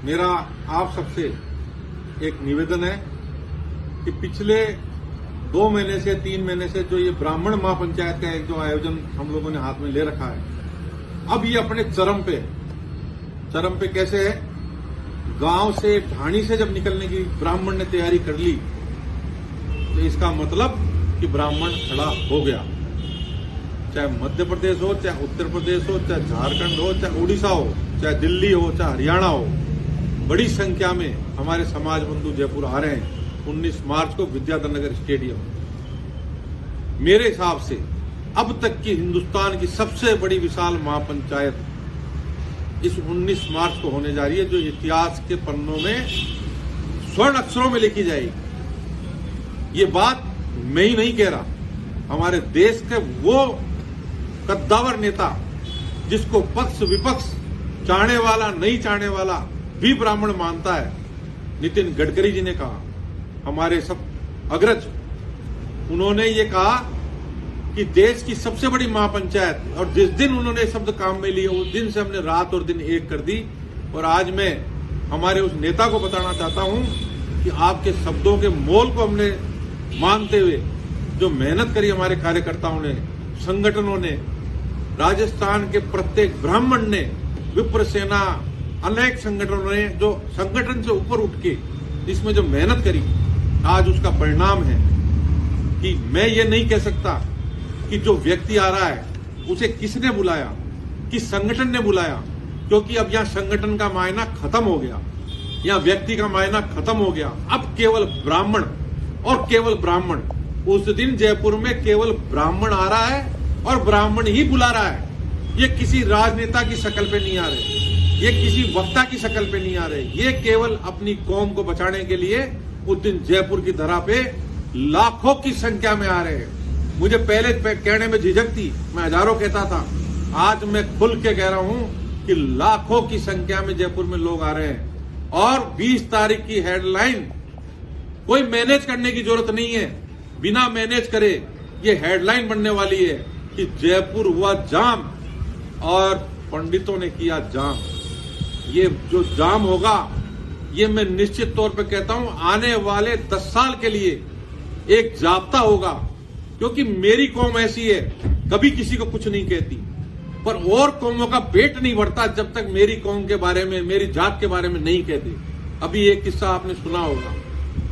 मेरा आप सबसे एक निवेदन है कि पिछले 2 महीने से 3 महीने से जो ये ब्राह्मण महापंचायत का एक जो आयोजन हम लोगों ने हाथ में ले रखा है, अब ये अपने चरम पे कैसे है? गांव से ढाणी से जब निकलने की ब्राह्मण ने तैयारी कर ली तो इसका मतलब कि ब्राह्मण खड़ा हो गया। चाहे मध्य प्रदेश हो, चाहे उत्तर प्रदेश हो, चाहे झारखंड हो, चाहे उड़ीसा हो, चाहे दिल्ली हो, चाहे हरियाणा हो, बड़ी संख्या में हमारे समाज बंधु जयपुर आ रहे हैं 19 मार्च को विद्याधर नगर स्टेडियम। मेरे हिसाब से अब तक की हिंदुस्तान की सबसे बड़ी विशाल महापंचायत इस 19 मार्च को होने जा रही है, जो इतिहास के पन्नों में स्वर्ण अक्षरों में लिखी जाएगी। ये बात मैं ही नहीं कह रहा, हमारे देश के वो कद्दावर नेता जिसको पक्ष विपक्ष चाहने वाला नहीं चाहने वाला भी ब्राह्मण मानता है, नितिन गडकरी जी ने कहा, हमारे सब अग्रज, उन्होंने ये कहा कि देश की सबसे बड़ी महापंचायत, और जिस दिन उन्होंने शब्द काम में लिए उस दिन से हमने रात और दिन एक कर दी। और आज मैं हमारे उस नेता को बताना चाहता हूं कि आपके शब्दों के मोल को हमने मानते हुए जो मेहनत करी हमारे कार्यकर्ताओं ने, संगठनों ने, राजस्थान के प्रत्येक ब्राह्मण ने, विप्र सेना, अनेक संगठनों ने जो संगठन से ऊपर उठ के इसमें जो मेहनत करी, आज उसका परिणाम है कि मैं ये नहीं कह सकता कि जो व्यक्ति आ रहा है उसे किसने बुलाया, किस संगठन ने बुलाया, क्योंकि अब यहां संगठन का मायना खत्म हो गया, यहां व्यक्ति का मायना खत्म हो गया। अब केवल ब्राह्मण और केवल ब्राह्मण। उस दिन जयपुर में केवल ब्राह्मण आ रहा है और ब्राह्मण ही बुला रहा है। ये किसी राजनेता की शक्ल पे नहीं आ रहे, ये किसी वक्ता की शक्ल पे नहीं आ रहे, ये केवल अपनी कौम को बचाने के लिए उस दिन जयपुर की धरा पे लाखों की संख्या में आ रहे हैं। मुझे पहले कहने में झिझक थी, मैं हजारों कहता था, आज मैं खुल के कह रहा हूं कि लाखों की संख्या में जयपुर में लोग आ रहे हैं। और 20 तारीख की हेडलाइन कोई मैनेज करने की जरूरत नहीं है, बिना मैनेज करे ये हेडलाइन बनने वाली है कि जयपुर हुआ जाम और पंडितों ने किया जाम। ये जो जाम होगा, ये मैं निश्चित तौर पे कहता हूं आने वाले 10 साल के लिए एक जाब्ता होगा, क्योंकि मेरी कौम ऐसी है, कभी किसी को कुछ नहीं कहती, पर और कौमों का पेट नहीं भरता जब तक मेरी कौम के बारे में, मेरी जात के बारे में नहीं कहते। अभी एक किस्सा आपने सुना होगा,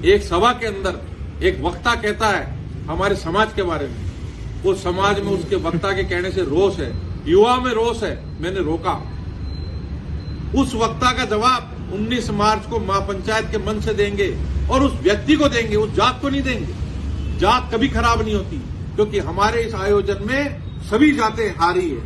एक सभा के अंदर एक वक्ता कहता है हमारे समाज के बारे में, वो समाज में उसके वक्ता के कहने से रोष है, युवा में रोष है। मैंने रोका, उस वक्ता का जवाब 19 मार्च को महापंचायत के मंच से देंगे और उस व्यक्ति को देंगे, उस जात को नहीं देंगे। जात कभी खराब नहीं होती, क्योंकि हमारे इस आयोजन में सभी जातें आ रही है।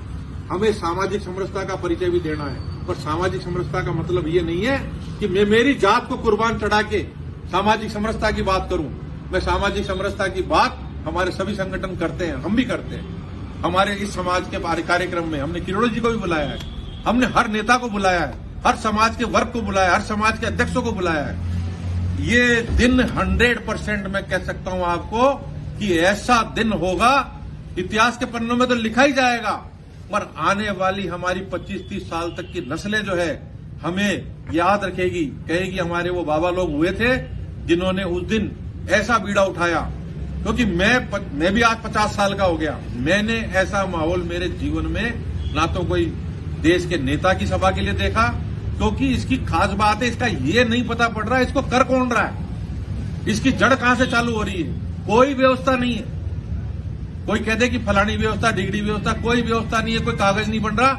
हमें सामाजिक समरसता का परिचय भी देना है, पर सामाजिक समरसता का मतलब ये नहीं है कि मैं मेरी जात को कुर्बान चढ़ा के सामाजिक समरसता की बात करूं। मैं सामाजिक समरसता की बात हमारे सभी संगठन करते हैं, हम भी करते हैं। हमारे इस समाज के कार्यक्रम में हमने किरोड़ी जी को भी बुलाया है, हमने हर नेता को बुलाया है, हर समाज के वर्ग को बुलाया, हर समाज के अध्यक्षों को बुलाया है। ये दिन 100% मैं कह सकता हूं आपको कि ऐसा दिन होगा, इतिहास के पन्नों में तो लिखा ही जाएगा, पर आने वाली हमारी 25-30 साल तक की नस्लें जो है हमें याद रखेगी, कहेगी हमारे वो बाबा लोग हुए थे जिन्होंने उस दिन ऐसा बीड़ा उठाया। क्योंकि मैं भी आज 50 साल का हो गया, मैंने ऐसा माहौल मेरे जीवन में ना तो कोई देश के नेता की सभा के लिए देखा, क्योंकि इसकी खास बात है, इसका ये नहीं पता पड़ रहा है इसको कर कौन रहा है, इसकी जड़ कहां से चालू हो रही है। कोई व्यवस्था नहीं है, कोई कहते कि फलानी व्यवस्था, डिग्री व्यवस्था, कोई व्यवस्था नहीं है, कोई कागज नहीं बन रहा,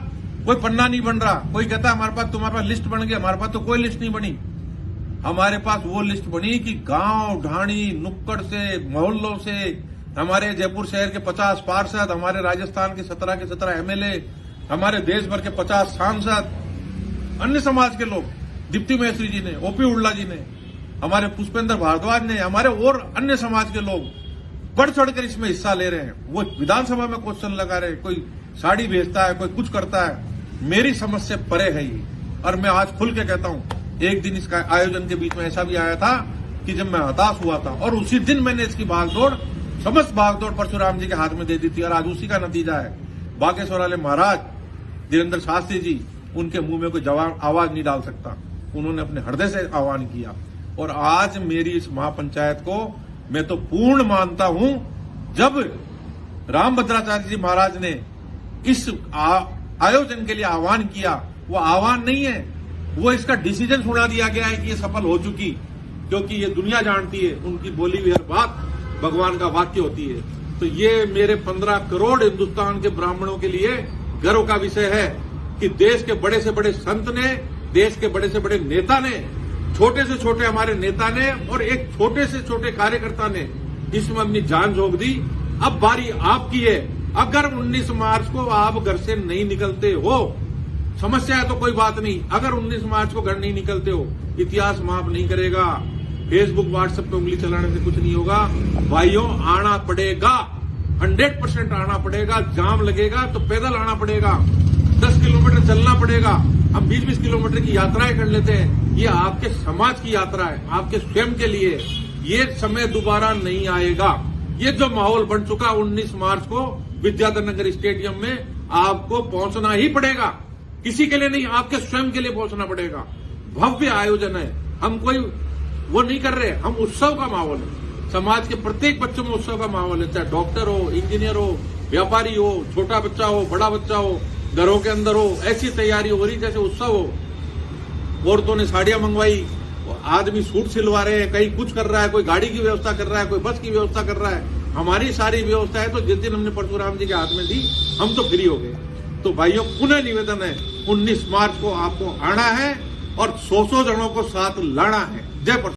कोई पन्ना नहीं बन रहा। कोई कहता है हमारे पास, तुम्हारे पास लिस्ट बन गई, हमारे पास तो कोई लिस्ट नहीं बनी। हमारे पास वो लिस्ट बनी कि गांव ढाणी नुक्कड़ से, मोहल्लों से, हमारे जयपुर शहर के 50 पार्षद, हमारे राजस्थान के 17 के 17 एमएलए, हमारे देश भर के 50 सांसद, अन्य समाज के लोग, दीप्ति महेश्वरी जी ने, ओपी उल्ला जी ने, हमारे पुष्पेंद्र भारद्वाज ने, हमारे और अन्य समाज के लोग बढ़ चढ़कर इसमें हिस्सा ले रहे हैं। वो विधानसभा में क्वेश्चन लगा रहे हैं, कोई साड़ी भेजता है, कोई कुछ करता है। मेरी समझ से परे है ये, और मैं आज खुल के कहता हूं, एक दिन इसका आयोजन के बीच में ऐसा भी आया था कि जब मैं हताश हुआ था, और उसी दिन मैंने इसकी भागदौड़, समस्त भागदौड़ परशुराम जी के हाथ में दे दी थी, और आज उसी का नतीजा है। बागेश्वर वाले महाराज धीरेन्द्र शास्त्री जी, उनके मुंह में कोई जवाब आवाज नहीं डाल सकता। उन्होंने अपने हृदय से आह्वान किया। और आज मेरी इस महापंचायत को मैं तो पूर्ण मानता हूं। जब रामभद्राचार्य जी महाराज ने इस आयोजन के लिए आह्वान किया, वो आह्वान नहीं है, वो इसका डिसीजन सुना दिया गया है कि ये सफल हो चुकी, क्योंकि ये दुनिया जानती है उनकी बोली हुई हर बात भगवान का वाक्य होती है। तो ये मेरे 15 करोड़ हिंदुस्तान के ब्राह्मणों के लिए गर्व का विषय है कि देश के बड़े से बड़े संत ने, देश के बड़े से बड़े नेता ने, छोटे से छोटे हमारे नेता ने और एक छोटे से छोटे कार्यकर्ता ने इसमें अपनी जान झोंक दी। अब बारी आपकी है। अगर 19 मार्च को आप घर से नहीं निकलते हो, समस्या है तो कोई बात नहीं, अगर 19 मार्च को घर नहीं निकलते हो, इतिहास माफ नहीं करेगा। फेसबुक व्हाट्सएप पे उंगली चलाने से कुछ नहीं होगा भाइयों, आना पड़ेगा, 100% आना पड़ेगा। जाम लगेगा तो पैदल आना पड़ेगा, 10 किलोमीटर चलना पड़ेगा। हम 20-20 किलोमीटर की यात्राएं कर लेते हैं, ये आपके समाज की यात्रा है, आपके स्वयं के लिए। ये समय दोबारा नहीं आएगा। ये जो माहौल बन चुका 19 मार्च को विद्याधर नगर स्टेडियम में आपको पहुंचना ही पड़ेगा, किसी के लिए नहीं, आपके स्वयं के लिए पहुंचना पड़ेगा। भव्य आयोजन है, हम कोई वो नहीं कर रहे, हम उत्सव का माहौल है। समाज के प्रत्येक बच्चों में उत्सव का माहौल है, चाहे डॉक्टर हो, इंजीनियर हो, व्यापारी हो, छोटा बच्चा हो, बड़ा बच्चा हो, घरों के अंदर हो, ऐसी तैयारी हो रही जैसे उत्सव हो। औरतों ने साड़ियां मंगवाई, आदमी सूट सिलवा रहे हैं, कहीं कुछ कर रहा है, कोई गाड़ी की व्यवस्था कर रहा है, कोई बस की व्यवस्था कर रहा है। हमारी सारी व्यवस्था है, तो जिस दिन हमने परशुराम जी के हाथ में दी, हम तो फ्री हो गए। तो भाइयों, पुनः निवेदन है, 19 मार्च को आपको आना है और 100 जनों को साथ लाना है। जय